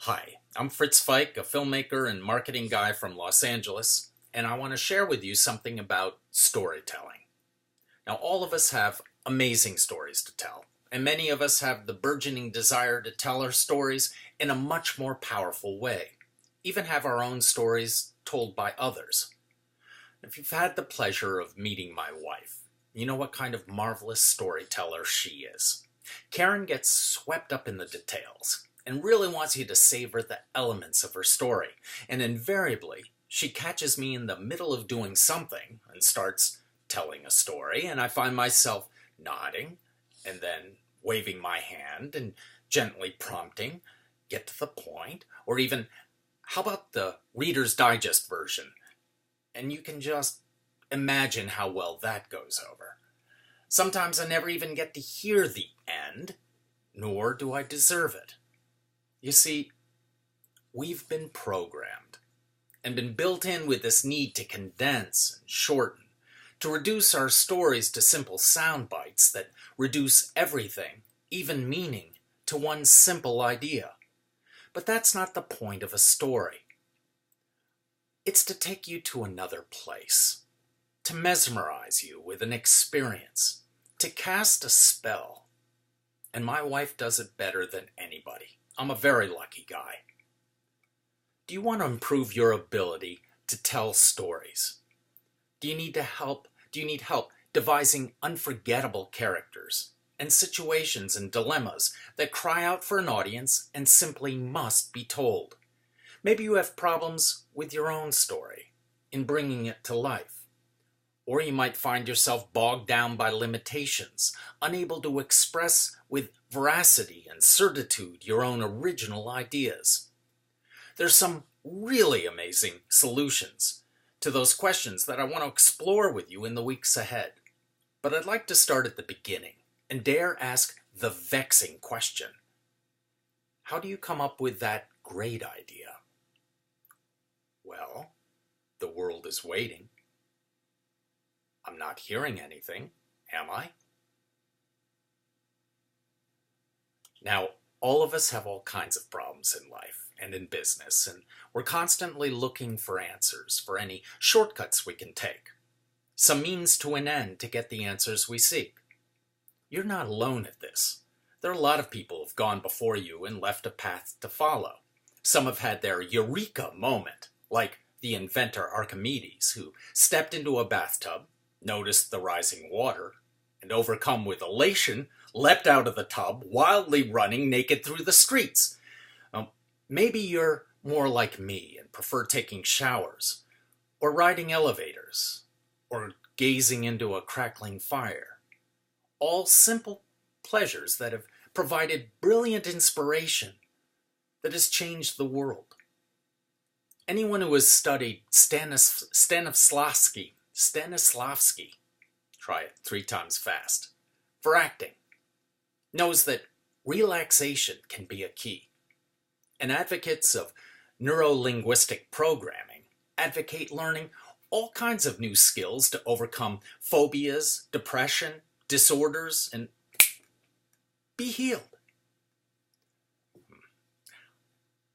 Hi, I'm Fritz, a filmmaker and marketing guy from Los Angeles, and I want to share with you something about storytelling. Now, all of us have amazing stories to tell, and many of us have the burgeoning desire to tell our stories in a much more powerful way, even have our own stories told by others. If you've had the pleasure of meeting my wife, you know what kind of marvelous storyteller she is. Karen gets swept up in the details and really wants you to savor the elements of her story. And invariably, she catches me in the middle of doing something and starts telling a story, and I find myself nodding and then waving my hand and gently prompting, get to the point, or even, how about the Reader's Digest version? And you can just imagine how well that goes over. Sometimes I never even get to hear the end, nor do I deserve it. You see, we've been programmed and been built in with this need to condense and shorten, to reduce our stories to simple sound bites that reduce everything, even meaning, to one simple idea. But that's not the point of a story. It's to take you to another place, to mesmerize you with an experience, to cast a spell. And my wife does it better than anybody. I'm a very lucky guy. Do you want to improve your ability to tell stories? Do you need help devising unforgettable characters and situations and dilemmas that cry out for an audience and simply must be told? Maybe you have problems with your own story in bringing it to life. Or you might find yourself bogged down by limitations, unable to express with veracity and certitude your own original ideas. There's some really amazing solutions to those questions that I want to explore with you in the weeks ahead. But I'd like to start at the beginning and dare ask the vexing question. How do you come up with that great idea? Well, the world is waiting. I'm not hearing anything, am I? Now, all of us have all kinds of problems in life and in business, and we're constantly looking for answers, for any shortcuts we can take, some means to an end to get the answers we seek. You're not alone at this. There are a lot of people who have gone before you and left a path to follow. Some have had their eureka moment, like the inventor Archimedes, who stepped into a bathtub, noticed the rising water, and overcome with elation, leapt out of the tub, wildly running naked through the streets. Maybe you're more like me and prefer taking showers, or riding elevators, or gazing into a crackling fire. All simple pleasures that have provided brilliant inspiration that has changed the world. Anyone who has studied Stanislavski, try it 3 times fast, for acting, knows that relaxation can be a key. And advocates of neuro-linguistic programming advocate learning all kinds of new skills to overcome phobias, depression, disorders, and be healed.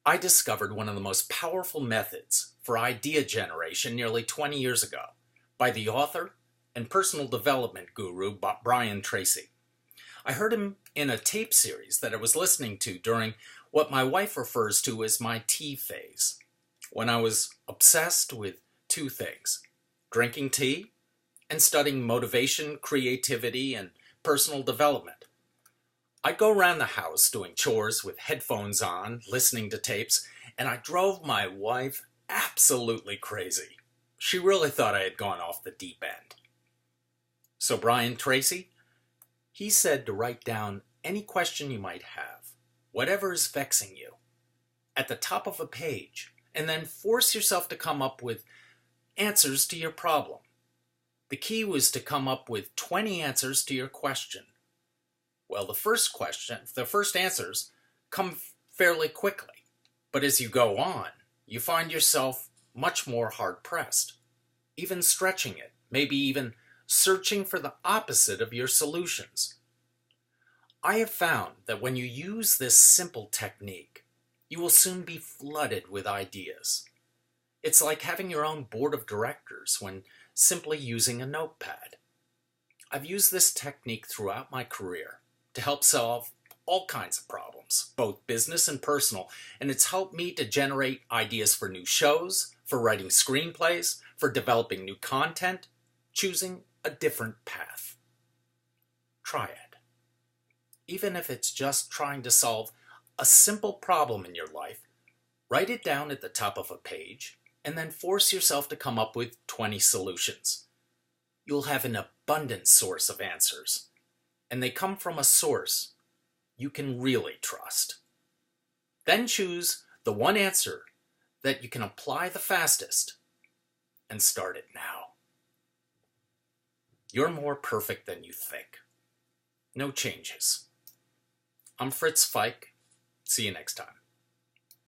I discovered one of the most powerful methods for idea generation nearly 20 years ago by the author and personal development guru Brian Tracy. I heard him in a tape series that I was listening to during what my wife refers to as my tea phase, when I was obsessed with 2 things: drinking tea and studying motivation, creativity, and personal development. I'd go around the house doing chores with headphones on, listening to tapes, and I drove my wife absolutely crazy. She really thought I had gone off the deep end. So Brian Tracy, he said to write down any question you might have, whatever is vexing you, at the top of a page, and then force yourself to come up with answers to your problem. The key was to come up with 20 answers to your question. Well, the first answers come fairly quickly, but as you go on, you find yourself much more hard-pressed, even stretching it, maybe even searching for the opposite of your solutions. I have found that when you use this simple technique, You will soon be flooded with ideas. It's like having your own board of directors when simply using a notepad. I've used this technique throughout my career to help solve all kinds of problems, both business and personal, and it's helped me to generate ideas for new shows, for writing screenplays, for developing new content, choosing a different path. Try it. Even if it's just trying to solve a simple problem in your life, write it down at the top of a page and then force yourself to come up with 20 solutions. You'll have an abundant source of answers, and they come from a source you can really trust. Then choose the one answer that you can apply the fastest and start it now. You're more perfect than you think. No changes. I'm Fritz. See you next time.